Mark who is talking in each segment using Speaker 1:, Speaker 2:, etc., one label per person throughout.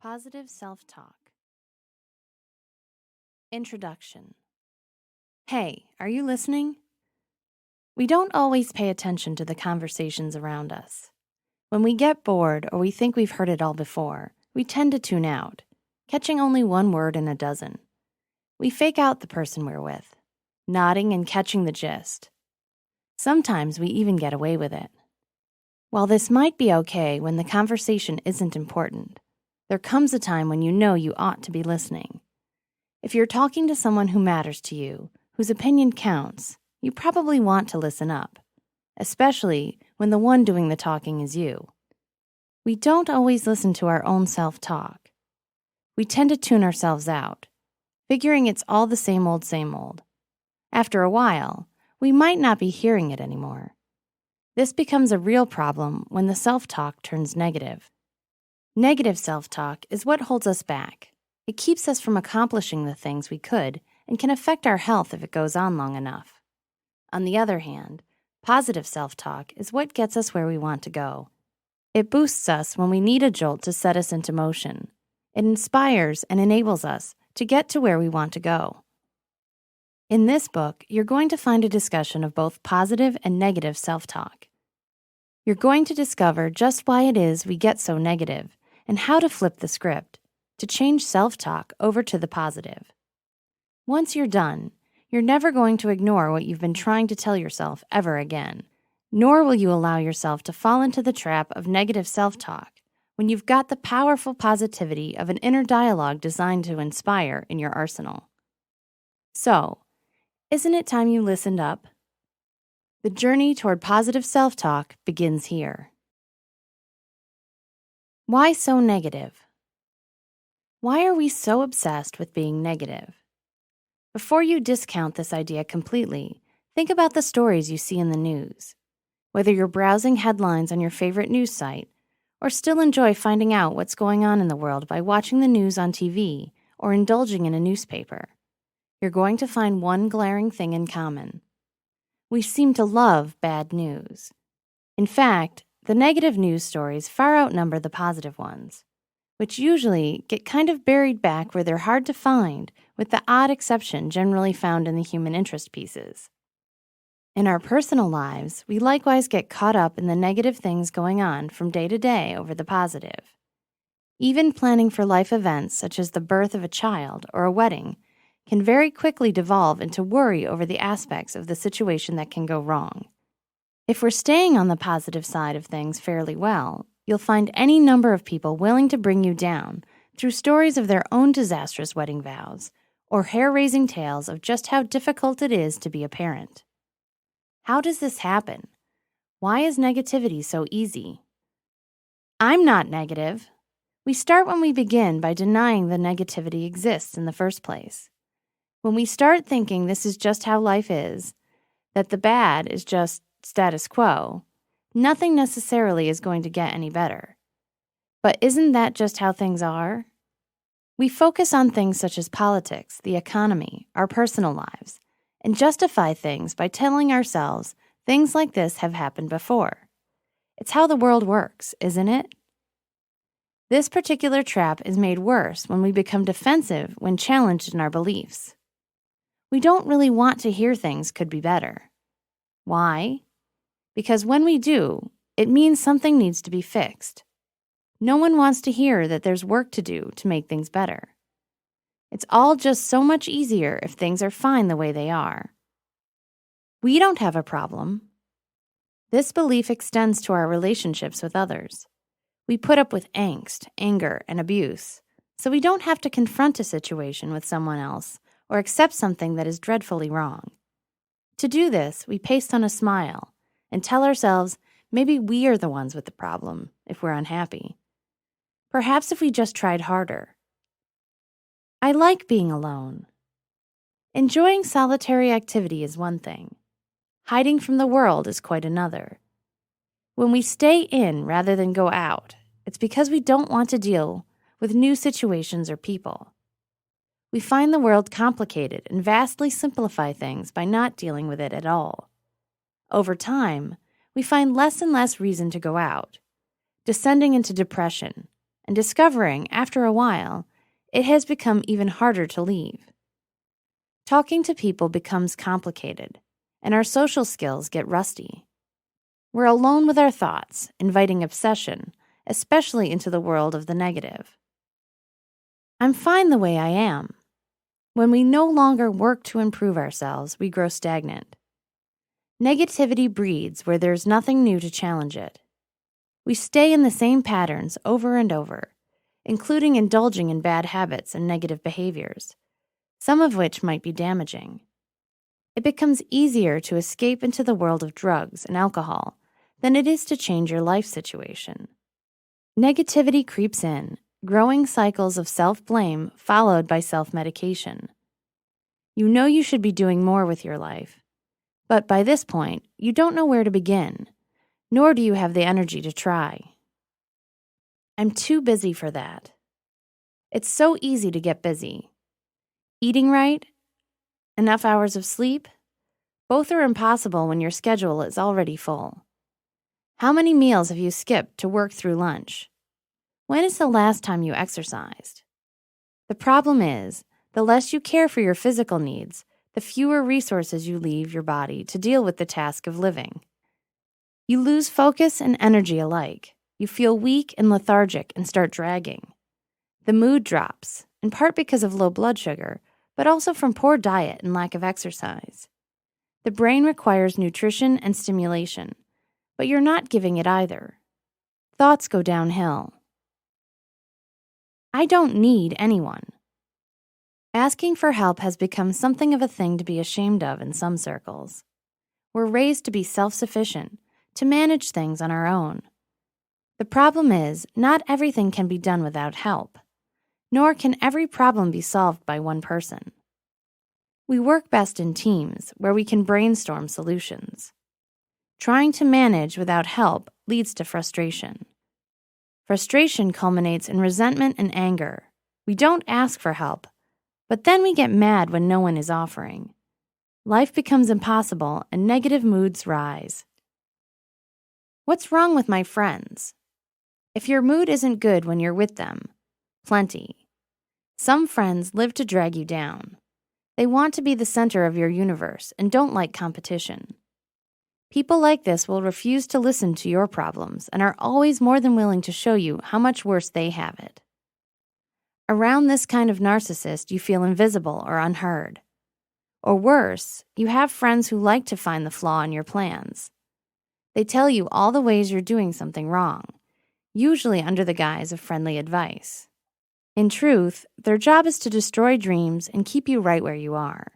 Speaker 1: Positive self-talk. Introduction. Hey, are you listening? We don't always pay attention to the conversations around us. When we get bored or we think we've heard it all before, we tend to tune out, catching only one word in a dozen. We fake out the person we're with, nodding and catching the gist. Sometimes we even get away with it. While this might be okay when the conversation isn't important, there comes a time when you know you ought to be listening. If you're talking to someone who matters to you, whose opinion counts, you probably want to listen up, especially when the one doing the talking is you. We don't always listen to our own self-talk. We tend to tune ourselves out, figuring it's all the same old, same old. After a while, we might not be hearing it anymore. This becomes a real problem when the self-talk turns negative. Negative self-talk is what holds us back. It keeps us from accomplishing the things we could and can affect our health if it goes on long enough. On the other hand, positive self-talk is what gets us where we want to go. It boosts us when we need a jolt to set us into motion. It inspires and enables us to get to where we want to go. In this book, you're going to find a discussion of both positive and negative self-talk. You're going to discover just why it is we get so negative and how to flip the script to change self-talk over to the positive. Once you're done, you're never going to ignore what you've been trying to tell yourself ever again, nor will you allow yourself to fall into the trap of negative self-talk when you've got the powerful positivity of an inner dialogue designed to inspire in your arsenal. So, isn't it time you listened up? The journey toward positive self-talk begins here. Why so negative? Why are we so obsessed with being negative? Before you discount this idea completely, think about the stories you see in the news. Whether you're browsing headlines on your favorite news site, or still enjoy finding out what's going on in the world by watching the news on TV or indulging in a newspaper, you're going to find one glaring thing in common. We seem to love bad news. In fact, the negative news stories far outnumber the positive ones, which usually get kind of buried back where they're hard to find, with the odd exception generally found in the human interest pieces. In our personal lives, we likewise get caught up in the negative things going on from day to day over the positive. Even planning for life events such as the birth of a child or a wedding can very quickly devolve into worry over the aspects of the situation that can go wrong. If we're staying on the positive side of things fairly well, you'll find any number of people willing to bring you down through stories of their own disastrous wedding vows or hair-raising tales of just how difficult it is to be a parent. How does this happen? Why is negativity so easy? I'm not negative. We start when we begin by denying the negativity exists in the first place. When we start thinking this is just how life is, that the bad is just status quo, nothing necessarily is going to get any better. But isn't that just how things are? We focus on things such as politics, the economy, our personal lives, and justify things by telling ourselves things like this have happened before. It's how the world works, isn't it? This particular trap is made worse when we become defensive when challenged in our beliefs. We don't really want to hear things could be better. Why? Because when we do, it means something needs to be fixed. No one wants to hear that there's work to do to make things better. It's all just so much easier if things are fine the way they are. We don't have a problem. This belief extends to our relationships with others. We put up with angst, anger, and abuse, so we don't have to confront a situation with someone else or accept something that is dreadfully wrong. To do this, we paste on a smile and tell ourselves maybe we are the ones with the problem if we're unhappy. Perhaps if we just tried harder. I like being alone. Enjoying solitary activity is one thing. Hiding from the world is quite another. When we stay in rather than go out, it's because we don't want to deal with new situations or people. We find the world complicated and vastly simplify things by not dealing with it at all. Over time, we find less and less reason to go out, descending into depression, and discovering, after a while, it has become even harder to leave. Talking to people becomes complicated, and our social skills get rusty. We're alone with our thoughts, inviting obsession, especially into the world of the negative. I'm fine the way I am. When we no longer work to improve ourselves, we grow stagnant. Negativity breeds where there's nothing new to challenge it. We stay in the same patterns over and over, including indulging in bad habits and negative behaviors, some of which might be damaging. It becomes easier to escape into the world of drugs and alcohol than it is to change your life situation. Negativity creeps in, growing cycles of self-blame followed by self-medication. You know you should be doing more with your life, but by this point, you don't know where to begin, nor do you have the energy to try. I'm too busy for that. It's so easy to get busy. Eating right? Enough hours of sleep? Both are impossible when your schedule is already full. How many meals have you skipped to work through lunch? When is the last time you exercised? The problem is, the less you care for your physical needs, the fewer resources you leave your body to deal with the task of living. You lose focus and energy alike. You feel weak and lethargic and start dragging. The mood drops, in part because of low blood sugar, but also from poor diet and lack of exercise. The brain requires nutrition and stimulation, but you're not giving it either. Thoughts go downhill. I don't need anyone. Asking for help has become something of a thing to be ashamed of in some circles. We're raised to be self-sufficient, to manage things on our own. The problem is, not everything can be done without help, nor can every problem be solved by one person. We work best in teams where we can brainstorm solutions. Trying to manage without help leads to frustration. Frustration culminates in resentment and anger. We don't ask for help, but then we get mad when no one is offering. Life becomes impossible and negative moods rise. What's wrong with my friends? If your mood isn't good when you're with them, plenty. Some friends live to drag you down. They want to be the center of your universe and don't like competition. People like this will refuse to listen to your problems and are always more than willing to show you how much worse they have it. Around this kind of narcissist, you feel invisible or unheard. Or worse, you have friends who like to find the flaw in your plans. They tell you all the ways you're doing something wrong, usually under the guise of friendly advice. In truth, their job is to destroy dreams and keep you right where you are.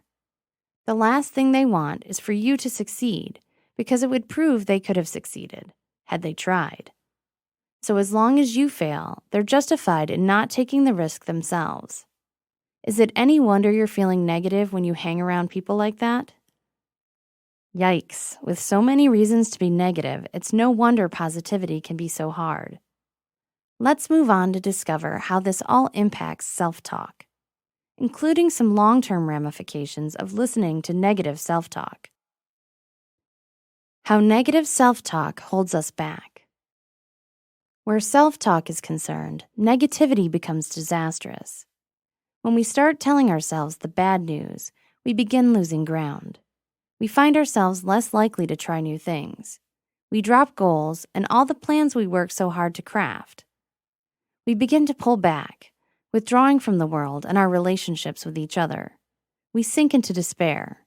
Speaker 1: The last thing they want is for you to succeed, because it would prove they could have succeeded, had they tried. So as long as you fail, they're justified in not taking the risk themselves. Is it any wonder you're feeling negative when you hang around people like that? Yikes, with so many reasons to be negative, it's no wonder positivity can be so hard. Let's move on to discover how this all impacts self-talk, including some long-term ramifications of listening to negative self-talk. How negative self-talk holds us back. Where self-talk is concerned, negativity becomes disastrous. When we start telling ourselves the bad news, we begin losing ground. We find ourselves less likely to try new things. We drop goals and all the plans we work so hard to craft. We begin to pull back, withdrawing from the world and our relationships with each other. We sink into despair.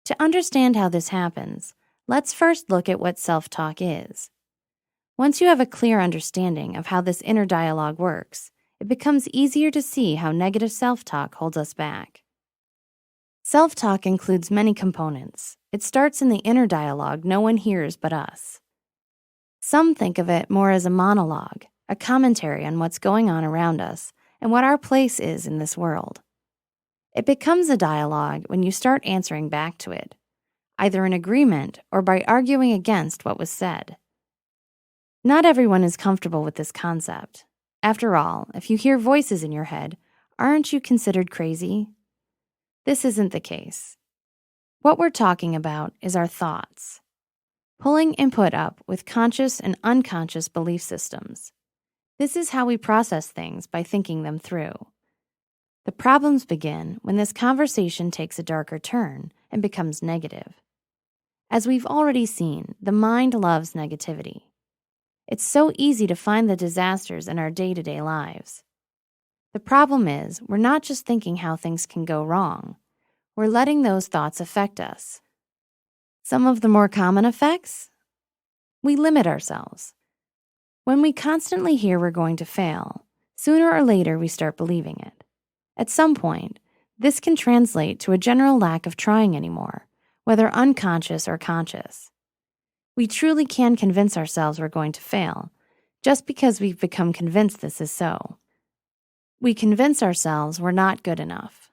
Speaker 1: To understand how this happens, let's first look at what self-talk is. Once you have a clear understanding of how this inner dialogue works, it becomes easier to see how negative self-talk holds us back. Self-talk includes many components. It starts in the inner dialogue no one hears but us. Some think of it more as a monologue, a commentary on what's going on around us and what our place is in this world. It becomes a dialogue when you start answering back to it, either in agreement or by arguing against what was said. Not everyone is comfortable with this concept. After all, if you hear voices in your head, aren't you considered crazy? This isn't the case. What we're talking about is our thoughts, pulling input up with conscious and unconscious belief systems. This is how we process things, by thinking them through. The problems begin when this conversation takes a darker turn and becomes negative. As we've already seen, the mind loves negativity. It's so easy to find the disasters in our day-to-day lives. The problem is, we're not just thinking how things can go wrong. We're letting those thoughts affect us. Some of the more common effects? We limit ourselves. When we constantly hear we're going to fail, sooner or later we start believing it. At some point, this can translate to a general lack of trying anymore, whether unconscious or conscious. We truly can convince ourselves we're going to fail, just because we've become convinced this is so. We convince ourselves we're not good enough.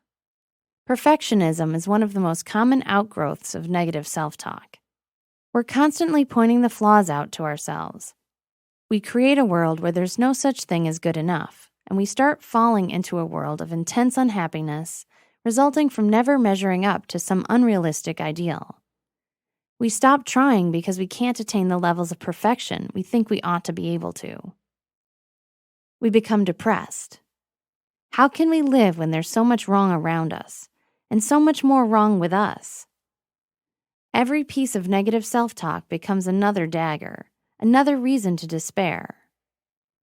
Speaker 1: Perfectionism is one of the most common outgrowths of negative self-talk. We're constantly pointing the flaws out to ourselves. We create a world where there's no such thing as good enough, and we start falling into a world of intense unhappiness, resulting from never measuring up to some unrealistic ideal. We stop trying because we can't attain the levels of perfection we think we ought to be able to. We become depressed. How can we live when there's so much wrong around us, and so much more wrong with us? Every piece of negative self-talk becomes another dagger, another reason to despair.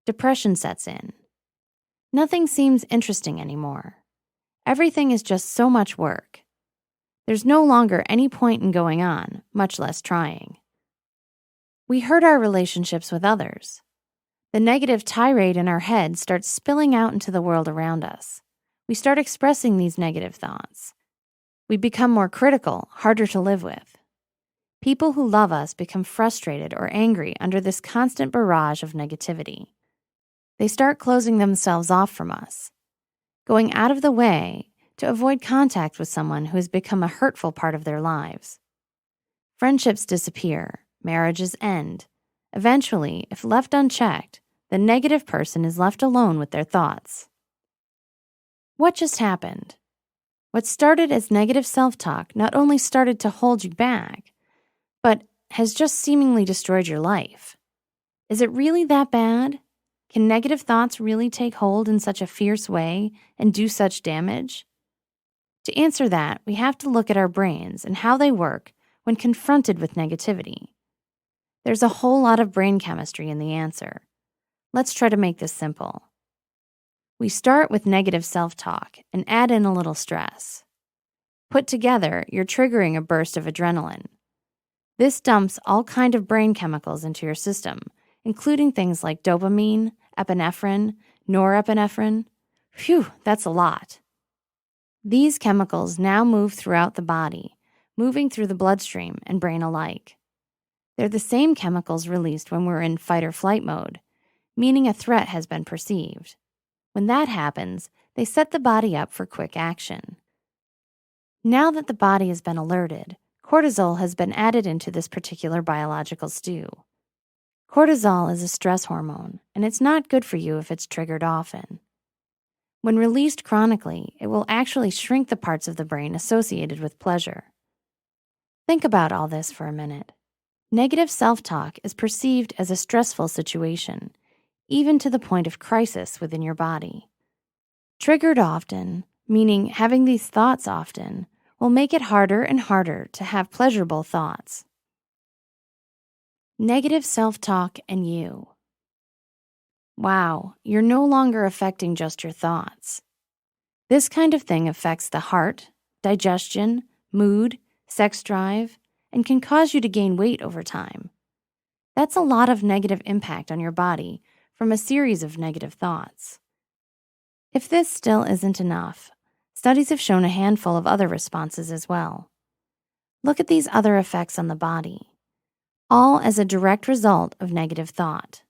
Speaker 1: Depression sets in. Nothing seems interesting anymore. Everything is just so much work. There's no longer any point in going on, much less trying. We hurt our relationships with others. The negative tirade in our head starts spilling out into the world around us. We start expressing these negative thoughts. We become more critical, harder to live with. People who love us become frustrated or angry under this constant barrage of negativity. They start closing themselves off from us, going out of the way to avoid contact with someone who has become a hurtful part of their lives. Friendships disappear, marriages end. Eventually, if left unchecked, the negative person is left alone with their thoughts. What just happened? What started as negative self-talk not only started to hold you back, but has just seemingly destroyed your life. Is it really that bad? Can negative thoughts really take hold in such a fierce way and do such damage? To answer that, we have to look at our brains and how they work when confronted with negativity. There's a whole lot of brain chemistry in the answer. Let's try to make this simple. We start with negative self-talk and add in a little stress. Put together, you're triggering a burst of adrenaline. This dumps all kinds of brain chemicals into your system, including things like dopamine, epinephrine, norepinephrine. Phew, that's a lot. These chemicals now move throughout the body, moving through the bloodstream and brain alike. They're the same chemicals released when we're in fight or flight mode, meaning a threat has been perceived. When that happens, they set the body up for quick action. Now that the body has been alerted, cortisol has been added into this particular biological stew. Cortisol is a stress hormone, and it's not good for you if it's triggered often. When released chronically, it will actually shrink the parts of the brain associated with pleasure. Think about all this for a minute. Negative self-talk is perceived as a stressful situation, even to the point of crisis within your body. Triggered often, meaning having these thoughts often, will make it harder and harder to have pleasurable thoughts. Negative self-talk and you. Wow, you're no longer affecting just your thoughts. This kind of thing affects the heart, digestion, mood, sex drive, and can cause you to gain weight over time. That's a lot of negative impact on your body from a series of negative thoughts. If this still isn't enough, studies have shown a handful of other responses as well. Look at these other effects on the body, all as a direct result of negative thought.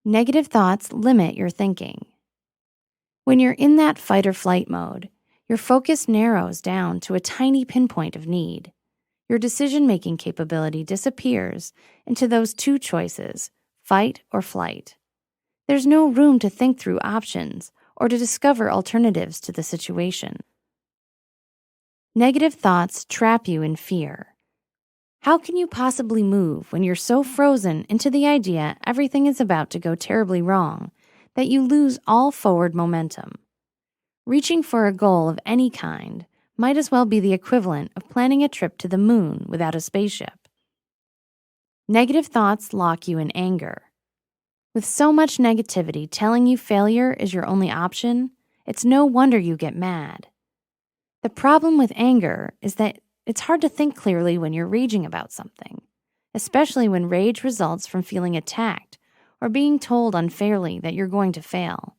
Speaker 1: Negative thoughts limit your thinking. When you're in that fight or flight mode, your focus narrows down to a tiny pinpoint of need. Your decision-making capability disappears into those two choices, fight or flight. There's no room to think through options or to discover alternatives to the situation. Negative thoughts trap you in fear. How can you possibly move when you're so frozen into the idea everything is about to go terribly wrong that you lose all forward momentum? Reaching for a goal of any kind might as well be the equivalent of planning a trip to the moon without a spaceship. Negative thoughts lock you in anger. With so much negativity telling you failure is your only option, it's no wonder you get mad. The problem with anger is that it's hard to think clearly when you're raging about something, especially when rage results from feeling attacked or being told unfairly that you're going to fail.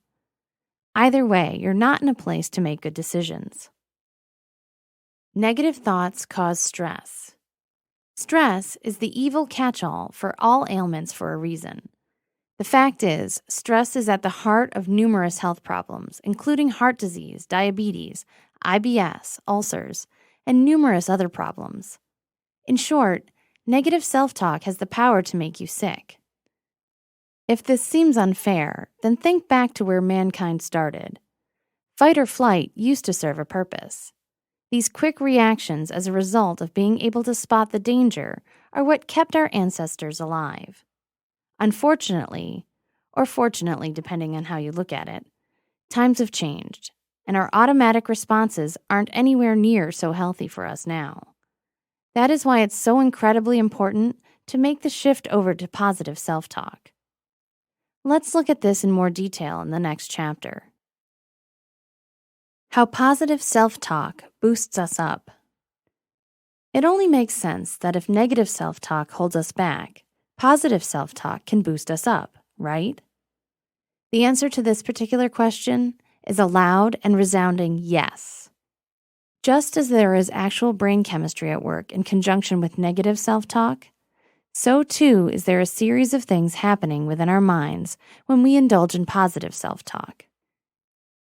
Speaker 1: Either way, you're not in a place to make good decisions. Negative thoughts cause stress. Stress is the evil catch-all for all ailments for a reason. The fact is, stress is at the heart of numerous health problems, including heart disease, diabetes, IBS, ulcers, and numerous other problems. In short, negative self-talk has the power to make you sick. If this seems unfair, then think back to where mankind started. Fight or flight used to serve a purpose. These quick reactions as a result of being able to spot the danger are what kept our ancestors alive. Unfortunately, or fortunately depending on how you look at it, times have changed, and our automatic responses aren't anywhere near so healthy for us now. That is why it's so incredibly important to make the shift over to positive self-talk. Let's look at this in more detail in the next chapter. How positive self-talk boosts us up. It only makes sense that if negative self-talk holds us back, positive self-talk can boost us up, right? The answer to this particular question is a loud and resounding yes. Just as there is actual brain chemistry at work in conjunction with negative self-talk, so too is there a series of things happening within our minds when we indulge in positive self-talk.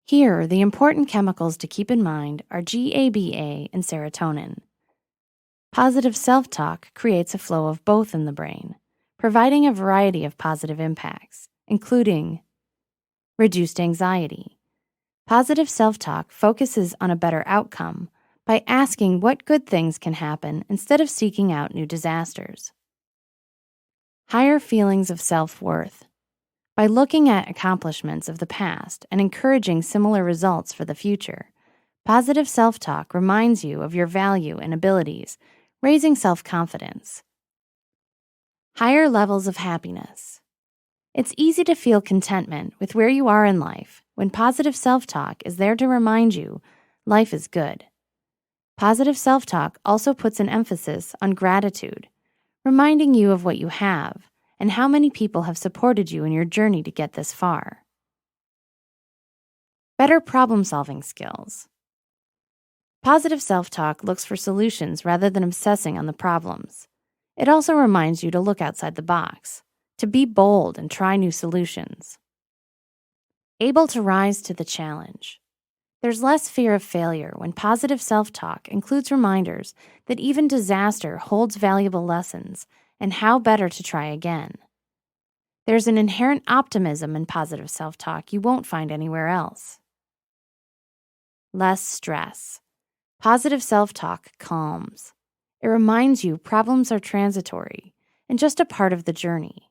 Speaker 1: Here, the important chemicals to keep in mind are GABA and serotonin. Positive self-talk creates a flow of both in the brain, providing a variety of positive impacts, including reduced anxiety. Positive self-talk focuses on a better outcome by asking what good things can happen instead of seeking out new disasters. Higher feelings of self-worth. By looking at accomplishments of the past and encouraging similar results for the future, positive self-talk reminds you of your value and abilities, raising self-confidence. Higher levels of happiness. It's easy to feel contentment with where you are in life when positive self-talk is there to remind you life is good. Positive self-talk also puts an emphasis on gratitude, reminding you of what you have and how many people have supported you in your journey to get this far. Better problem-solving skills. Positive self-talk looks for solutions rather than obsessing on the problems. It also reminds you to look outside the box, to be bold and try new solutions. Able to rise to the challenge. There's less fear of failure when positive self-talk includes reminders that even disaster holds valuable lessons and how better to try again. There's an inherent optimism in positive self-talk you won't find anywhere else. Less stress. Positive self-talk calms. It reminds you problems are transitory and just a part of the journey.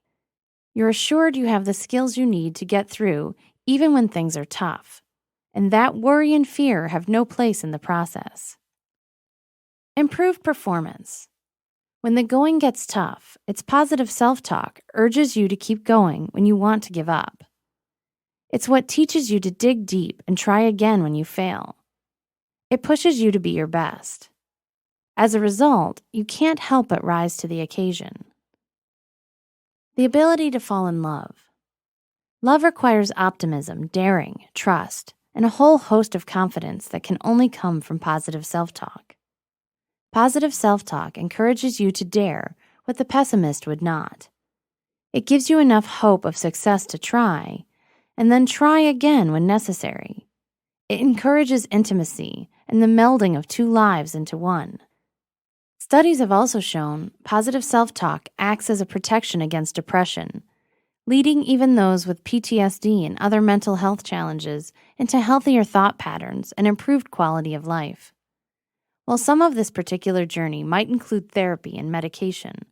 Speaker 1: You're assured you have the skills you need to get through even when things are tough, and that worry and fear have no place in the process. Improved performance. When the going gets tough, it's positive self-talk urges you to keep going when you want to give up. It's what teaches you to dig deep and try again when you fail. It pushes you to be your best. As a result, you can't help but rise to the occasion. The ability to fall in love. Love requires optimism, daring, trust, and a whole host of confidence that can only come from positive self-talk. Positive self-talk encourages you to dare what the pessimist would not. It gives you enough hope of success to try, and then try again when necessary. It encourages intimacy and the melding of two lives into one. Studies have also shown positive self-talk acts as a protection against depression, leading even those with PTSD and other mental health challenges into healthier thought patterns and improved quality of life. While some of this particular journey might include therapy and medication,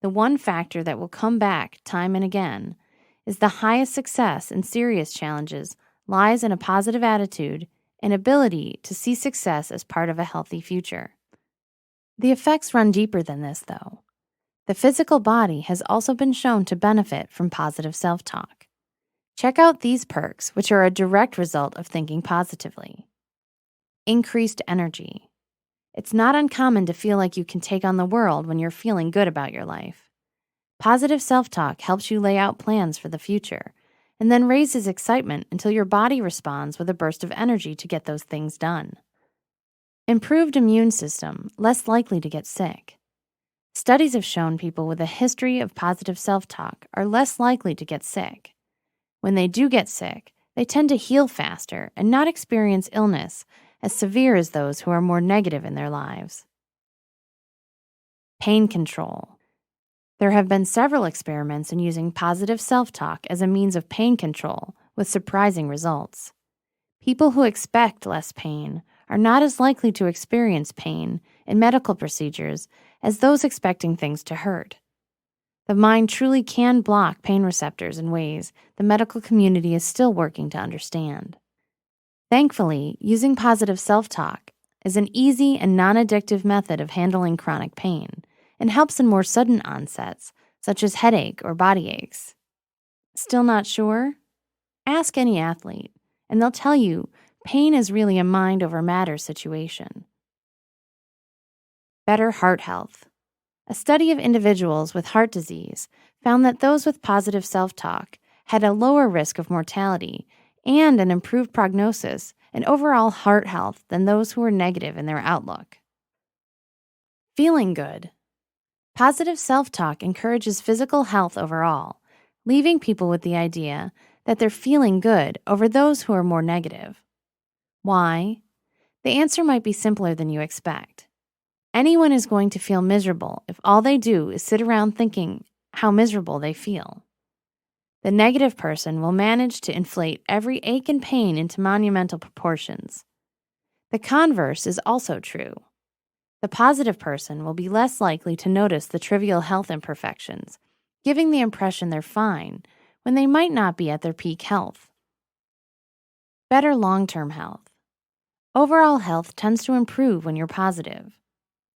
Speaker 1: the one factor that will come back time and again is the highest success in serious challenges lies in a positive attitude and ability to see success as part of a healthy future. The effects run deeper than this, though. The physical body has also been shown to benefit from positive self-talk. Check out these perks, which are a direct result of thinking positively. Increased energy. It's not uncommon to feel like you can take on the world when you're feeling good about your life. Positive self-talk helps you lay out plans for the future and then raises excitement until your body responds with a burst of energy to get those things done. Improved immune system, less likely to get sick. Studies have shown people with a history of positive self-talk are less likely to get sick. When they do get sick, they tend to heal faster and not experience illness as severe as those who are more negative in their lives. Pain control. There have been several experiments in using positive self-talk as a means of pain control with surprising results. People who expect less pain are not as likely to experience pain in medical procedures as those expecting things to hurt. The mind truly can block pain receptors in ways the medical community is still working to understand. Thankfully, using positive self-talk is an easy and non-addictive method of handling chronic pain and helps in more sudden onsets, such as headache or body aches. Still not sure? Ask any athlete, and they'll tell you pain is really a mind over matter situation. Better heart health. A study of individuals with heart disease found that those with positive self-talk had a lower risk of mortality and an improved prognosis and overall heart health than those who were negative in their outlook. Feeling good. Positive self-talk encourages physical health overall, leaving people with the idea that they're feeling good over those who are more negative. Why? The answer might be simpler than you expect. Anyone is going to feel miserable if all they do is sit around thinking how miserable they feel. The negative person will manage to inflate every ache and pain into monumental proportions. The converse is also true. The positive person will be less likely to notice the trivial health imperfections, giving the impression they're fine when they might not be at their peak health. Better long-term health. Overall health tends to improve when you're positive.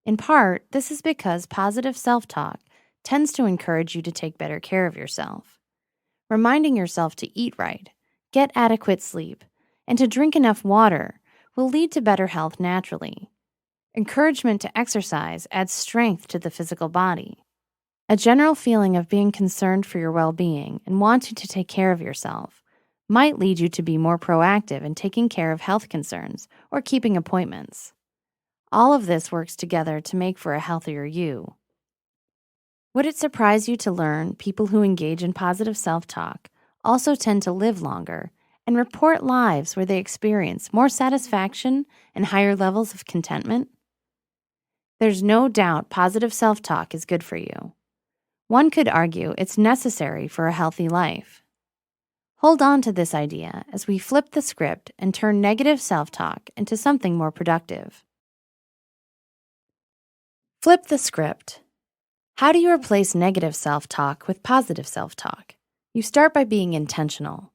Speaker 1: In part, this is because positive self-talk tends to encourage you to take better care of yourself. Reminding yourself to eat right, get adequate sleep, and to drink enough water will lead to better health naturally. Encouragement to exercise adds strength to the physical body. A general feeling of being concerned for your well-being and wanting to take care of yourself might lead you to be more proactive in taking care of health concerns or keeping appointments. All of this works together to make for a healthier you. Would it surprise you to learn people who engage in positive self-talk also tend to live longer and report lives where they experience more satisfaction and higher levels of contentment? There's no doubt positive self-talk is good for you. One could argue it's necessary for a healthy life. Hold on to this idea as we flip the script and turn negative self-talk into something more productive. Flip the script. How do you replace negative self-talk with positive self-talk? You start by being intentional.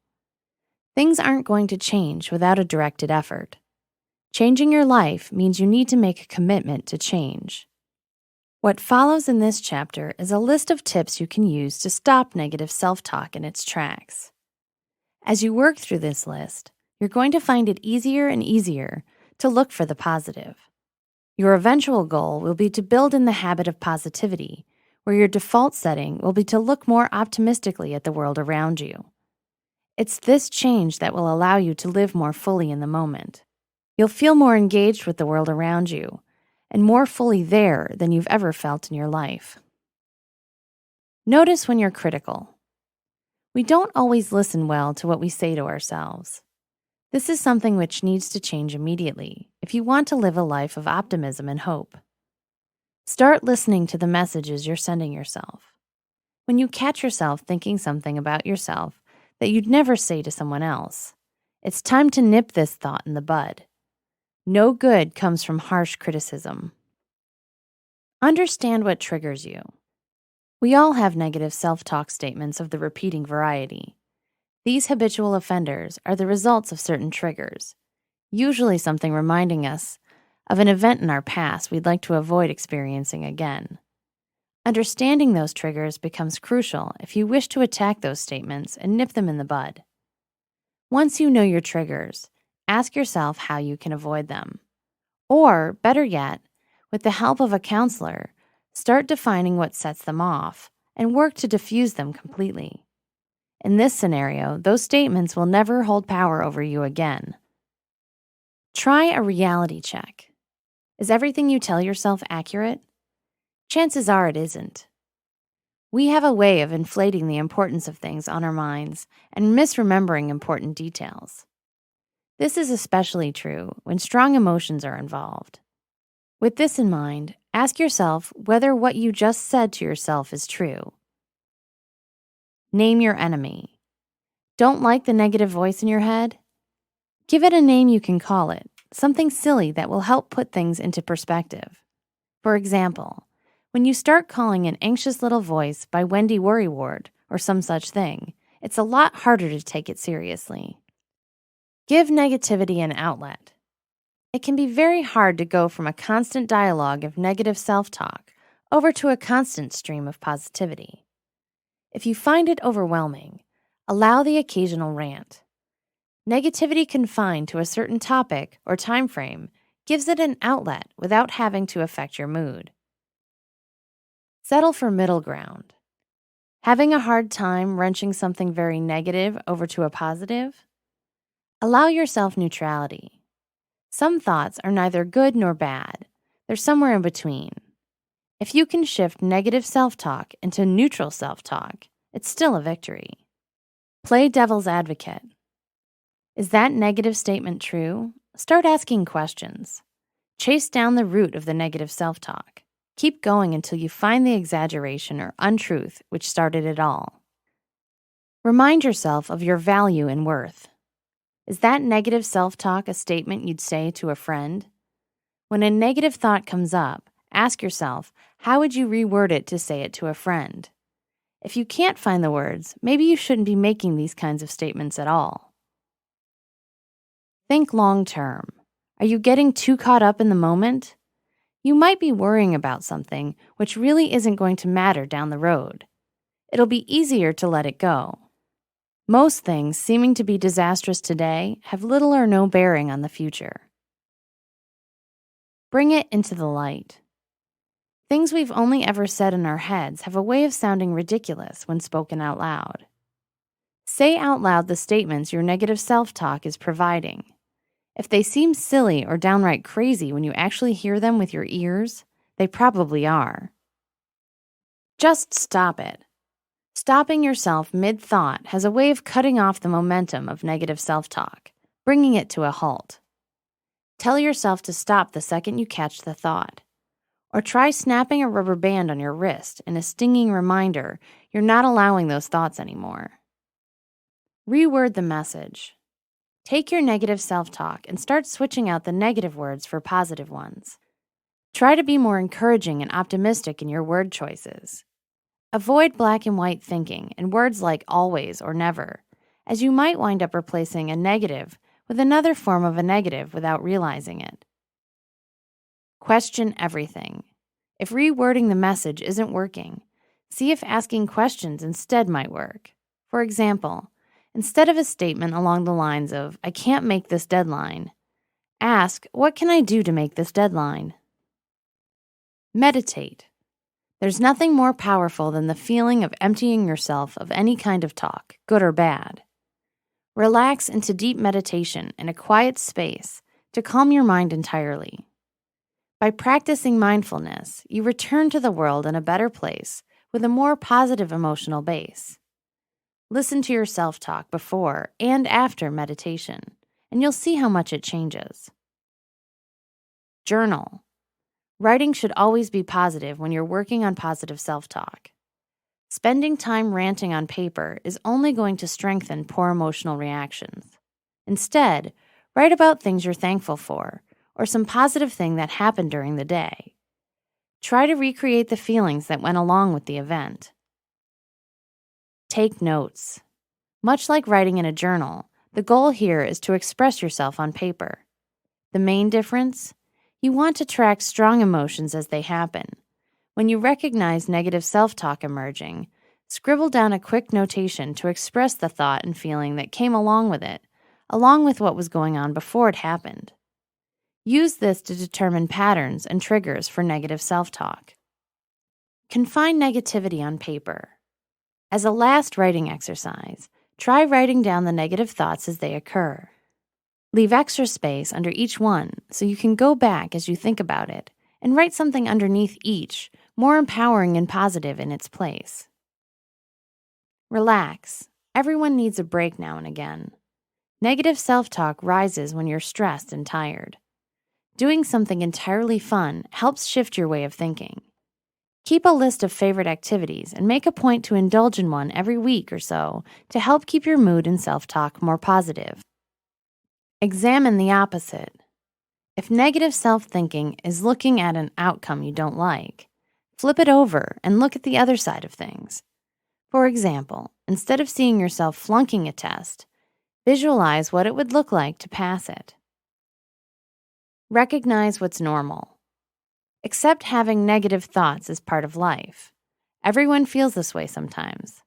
Speaker 1: Things aren't going to change without a directed effort. Changing your life means you need to make a commitment to change. What follows in this chapter is a list of tips you can use to stop negative self-talk in its tracks. As you work through this list, you're going to find it easier and easier to look for the positive. Your eventual goal will be to build in the habit of positivity, where your default setting will be to look more optimistically at the world around you. It's this change that will allow you to live more fully in the moment. You'll feel more engaged with the world around you and more fully there than you've ever felt in your life. Notice when you're critical. We don't always listen well to what we say to ourselves. This is something which needs to change immediately if you want to live a life of optimism and hope. Start listening to the messages you're sending yourself. When you catch yourself thinking something about yourself that you'd never say to someone else, it's time to nip this thought in the bud. No good comes from harsh criticism. Understand what triggers you. We all have negative self-talk statements of the repeating variety. These habitual offenders are the results of certain triggers, usually something reminding us of an event in our past we'd like to avoid experiencing again. Understanding those triggers becomes crucial if you wish to attack those statements and nip them in the bud. Once you know your triggers, ask yourself how you can avoid them. Or, better yet, with the help of a counselor, start defining what sets them off and work to diffuse them completely. In this scenario, those statements will never hold power over you again. Try a reality check. Is everything you tell yourself accurate? Chances are it isn't. We have a way of inflating the importance of things on our minds and misremembering important details. This is especially true when strong emotions are involved. With this in mind, ask yourself whether what you just said to yourself is true. Name your enemy. Don't like the negative voice in your head? Give it a name you can call it, something silly that will help put things into perspective. For example, when you start calling an anxious little voice by Wendy Worrywart or some such thing, it's a lot harder to take it seriously. Give negativity an outlet. It can be very hard to go from a constant dialogue of negative self-talk over to a constant stream of positivity. If you find it overwhelming, allow the occasional rant. Negativity confined to a certain topic or time frame gives it an outlet without having to affect your mood. Settle for middle ground. Having a hard time wrenching something very negative over to a positive? Allow yourself neutrality. Some thoughts are neither good nor bad. They're somewhere in between. If you can shift negative self-talk into neutral self-talk, it's still a victory. Play devil's advocate. Is that negative statement true? Start asking questions. Chase down the root of the negative self-talk. Keep going until you find the exaggeration or untruth which started it all. Remind yourself of your value and worth. Is that negative self-talk a statement you'd say to a friend? When a negative thought comes up, ask yourself, how would you reword it to say it to a friend? If you can't find the words, maybe you shouldn't be making these kinds of statements at all. Think long-term. Are you getting too caught up in the moment? You might be worrying about something which really isn't going to matter down the road. It'll be easier to let it go. Most things seeming to be disastrous today have little or no bearing on the future. Bring it into the light. Things we've only ever said in our heads have a way of sounding ridiculous when spoken out loud. Say out loud the statements your negative self-talk is providing. If they seem silly or downright crazy when you actually hear them with your ears, they probably are. Just stop it. Stopping yourself mid-thought has a way of cutting off the momentum of negative self-talk, bringing it to a halt. Tell yourself to stop the second you catch the thought. Or try snapping a rubber band on your wrist in a stinging reminder you're not allowing those thoughts anymore. Reword the message. Take your negative self-talk and start switching out the negative words for positive ones. Try to be more encouraging and optimistic in your word choices. Avoid black and white thinking and words like always or never, as you might wind up replacing a negative with another form of a negative without realizing it. Question everything. If rewording the message isn't working, see if asking questions instead might work. For example, instead of a statement along the lines of, I can't make this deadline, ask, what can I do to make this deadline? Meditate. There's nothing more powerful than the feeling of emptying yourself of any kind of talk, good or bad. Relax into deep meditation in a quiet space to calm your mind entirely. By practicing mindfulness, you return to the world in a better place with a more positive emotional base. Listen to your self-talk before and after meditation, and you'll see how much it changes. Journal. Writing should always be positive when you're working on positive self-talk. Spending time ranting on paper is only going to strengthen poor emotional reactions. Instead, write about things you're thankful for, or some positive thing that happened during the day. Try to recreate the feelings that went along with the event. Take notes. Much like writing in a journal, the goal here is to express yourself on paper. The main difference? You want to track strong emotions as they happen. When you recognize negative self-talk emerging, scribble down a quick notation to express the thought and feeling that came along with it, along with what was going on before it happened. Use this to determine patterns and triggers for negative self-talk. Confine negativity on paper. As a last writing exercise, try writing down the negative thoughts as they occur. Leave extra space under each one so you can go back as you think about it and write something underneath each, more empowering and positive in its place. Relax. Everyone needs a break now and again. Negative self-talk rises when you're stressed and tired. Doing something entirely fun helps shift your way of thinking. Keep a list of favorite activities and make a point to indulge in one every week or so to help keep your mood and self-talk more positive. Examine the opposite. If negative self-thinking is looking at an outcome you don't like, flip it over and look at the other side of things. For example, instead of seeing yourself flunking a test, visualize what it would look like to pass it. Recognize what's normal. Accept having negative thoughts as part of life. Everyone feels this way sometimes.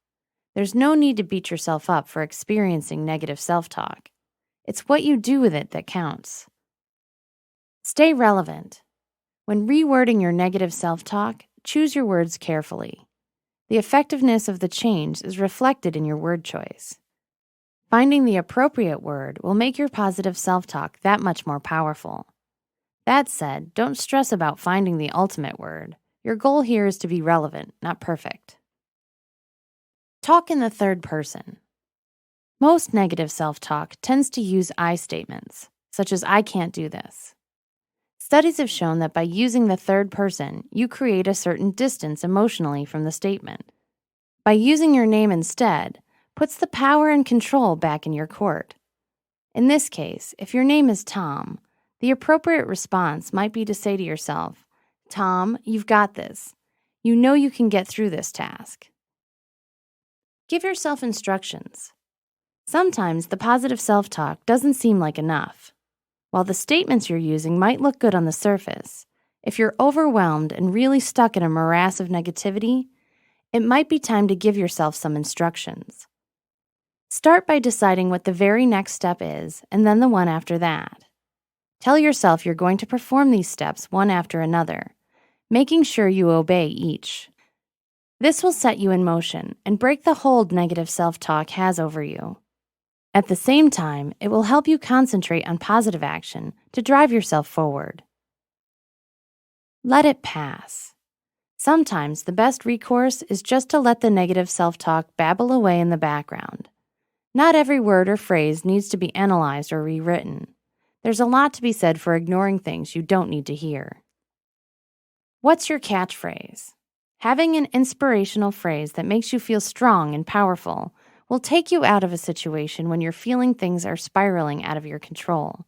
Speaker 1: There's no need to beat yourself up for experiencing negative self-talk. It's what you do with it that counts. Stay relevant. When rewording your negative self-talk, choose your words carefully. The effectiveness of the change is reflected in your word choice. Finding the appropriate word will make your positive self-talk that much more powerful. That said, don't stress about finding the ultimate word. Your goal here is to be relevant, not perfect. Talk in the third person. Most negative self-talk tends to use I statements, such as I can't do this. Studies have shown that by using the third person, you create a certain distance emotionally from the statement. By using your name instead, puts the power and control back in your court. In this case, if your name is Tom, the appropriate response might be to say to yourself, Tom, you've got this. You know you can get through this task. Give yourself instructions. Sometimes the positive self-talk doesn't seem like enough. While the statements you're using might look good on the surface, if you're overwhelmed and really stuck in a morass of negativity, it might be time to give yourself some instructions. Start by deciding what the very next step is, and then the one after that. Tell yourself you're going to perform these steps one after another, making sure you obey each. This will set you in motion and break the hold negative self-talk has over you. At the same time, it will help you concentrate on positive action to drive yourself forward. Let it pass. Sometimes the best recourse is just to let the negative self-talk babble away in the background. Not every word or phrase needs to be analyzed or rewritten. There's a lot to be said for ignoring things you don't need to hear. What's your catchphrase? Having an inspirational phrase that makes you feel strong and powerful will take you out of a situation when you're feeling things are spiraling out of your control.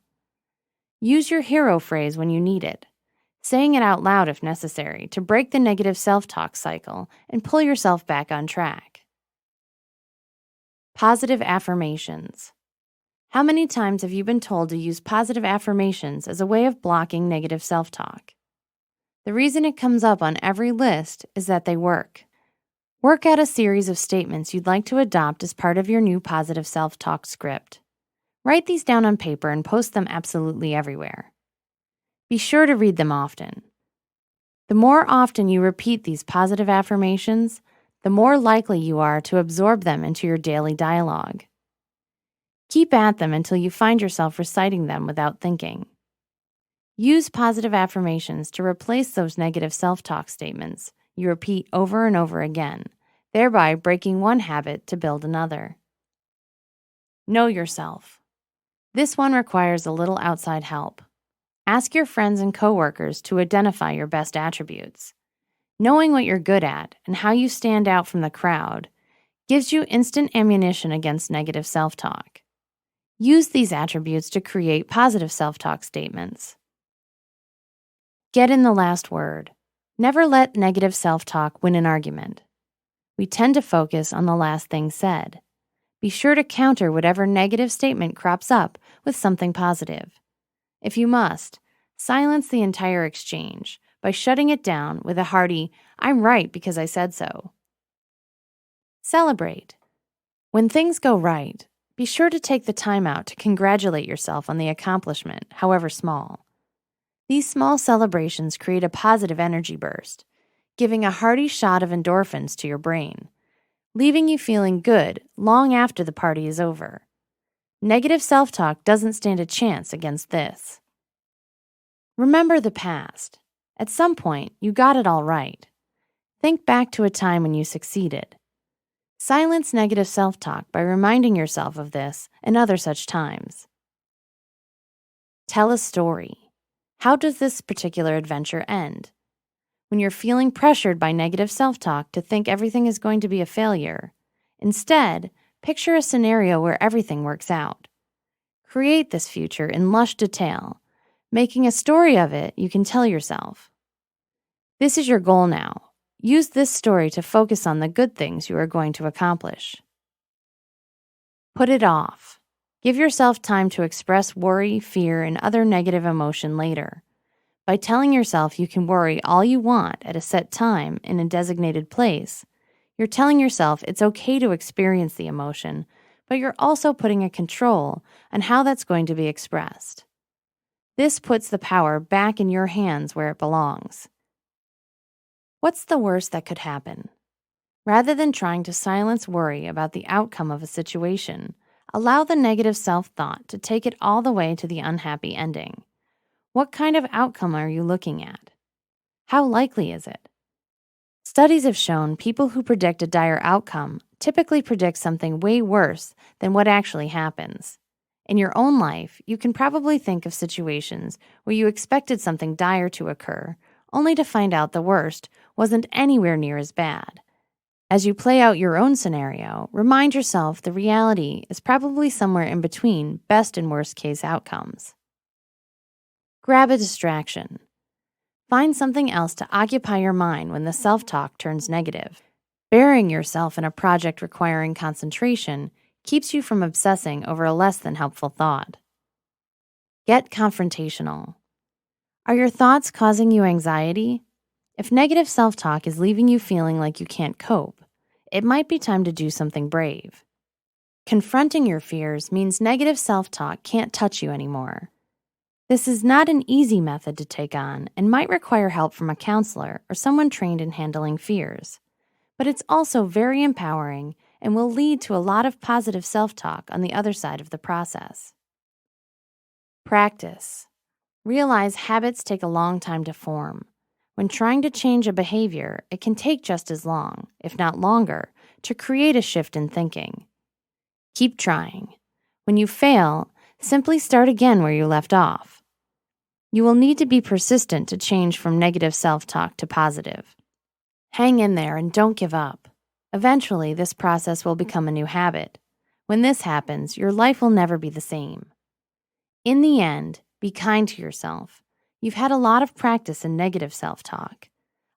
Speaker 1: Use your hero phrase when you need it, saying it out loud if necessary to break the negative self-talk cycle and pull yourself back on track. Positive affirmations. How many times have you been told to use positive affirmations as a way of blocking negative self-talk? The reason it comes up on every list is that they work. Work out a series of statements you'd like to adopt as part of your new positive self-talk script. Write these down on paper and post them absolutely everywhere. Be sure to read them often. The more often you repeat these positive affirmations, the more likely you are to absorb them into your daily dialogue. Keep at them until you find yourself reciting them without thinking. Use positive affirmations to replace those negative self-talk statements you repeat over and over again, thereby breaking one habit to build another. Know yourself. This one requires a little outside help. Ask your friends and coworkers to identify your best attributes. Knowing what you're good at and how you stand out from the crowd gives you instant ammunition against negative self-talk. Use these attributes to create positive self-talk statements. Get in the last word. Never let negative self-talk win an argument. We tend to focus on the last thing said. Be sure to counter whatever negative statement crops up with something positive. If you must, silence the entire exchange by shutting it down with a hearty, "I'm right because I said so." Celebrate. When things go right, be sure to take the time out to congratulate yourself on the accomplishment, however small. These small celebrations create a positive energy burst, giving a hearty shot of endorphins to your brain, leaving you feeling good long after the party is over. Negative self-talk doesn't stand a chance against this. Remember the past. At some point, you got it all right. Think back to a time when you succeeded. Silence negative self-talk by reminding yourself of this and other such times. Tell a story. How does this particular adventure end? When you're feeling pressured by negative self-talk to think everything is going to be a failure, instead, picture a scenario where everything works out. Create this future in lush detail, making a story of it you can tell yourself. This is your goal now. Use this story to focus on the good things you are going to accomplish. Put it off. Give yourself time to express worry, fear, and other negative emotion later. By telling yourself you can worry all you want at a set time in a designated place, you're telling yourself it's okay to experience the emotion, but you're also putting a control on how that's going to be expressed. This puts the power back in your hands where it belongs. What's the worst that could happen? Rather than trying to silence worry about the outcome of a situation, allow the negative self-thought to take it all the way to the unhappy ending. What kind of outcome are you looking at? How likely is it? Studies have shown people who predict a dire outcome typically predict something way worse than what actually happens. In your own life, you can probably think of situations where you expected something dire to occur, only to find out the worst wasn't anywhere near as bad. As you play out your own scenario, remind yourself the reality is probably somewhere in between best and worst case outcomes. Grab a distraction. Find something else to occupy your mind when the self-talk turns negative. Burying yourself in a project requiring concentration keeps you from obsessing over a less than helpful thought. Get confrontational. Are your thoughts causing you anxiety? If negative self-talk is leaving you feeling like you can't cope, it might be time to do something brave. Confronting your fears means negative self-talk can't touch you anymore. This is not an easy method to take on and might require help from a counselor or someone trained in handling fears. But it's also very empowering and will lead to a lot of positive self-talk on the other side of the process. Practice. Realize habits take a long time to form. When trying to change a behavior, it can take just as long, if not longer, to create a shift in thinking. Keep trying. When you fail, simply start again where you left off. You will need to be persistent to change from negative self-talk to positive. Hang in there and don't give up. Eventually, this process will become a new habit. When this happens, your life will never be the same. In the end, be kind to yourself. You've had a lot of practice in negative self-talk.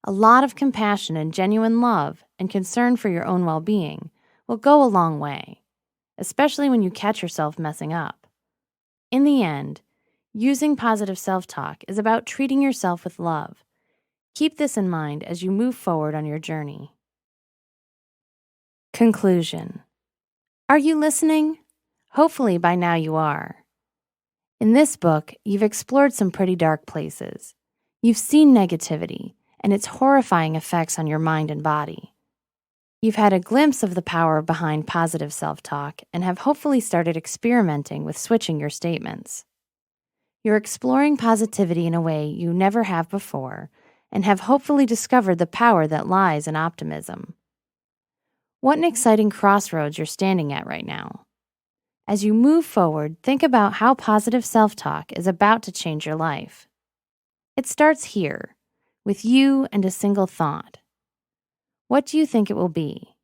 Speaker 1: A lot of compassion and genuine love and concern for your own well-being will go a long way, especially when you catch yourself messing up. In the end, using positive self-talk is about treating yourself with love. Keep this in mind as you move forward on your journey. Conclusion. Are you listening? Hopefully by now you are. In this book, you've explored some pretty dark places. You've seen negativity and its horrifying effects on your mind and body. You've had a glimpse of the power behind positive self-talk and have hopefully started experimenting with switching your statements. You're exploring positivity in a way you never have before and have hopefully discovered the power that lies in optimism. What an exciting crossroads you're standing at right now. As you move forward, think about how positive self-talk is about to change your life. It starts here, with you and a single thought. What do you think it will be?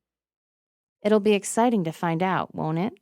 Speaker 1: It'll be exciting to find out, won't it?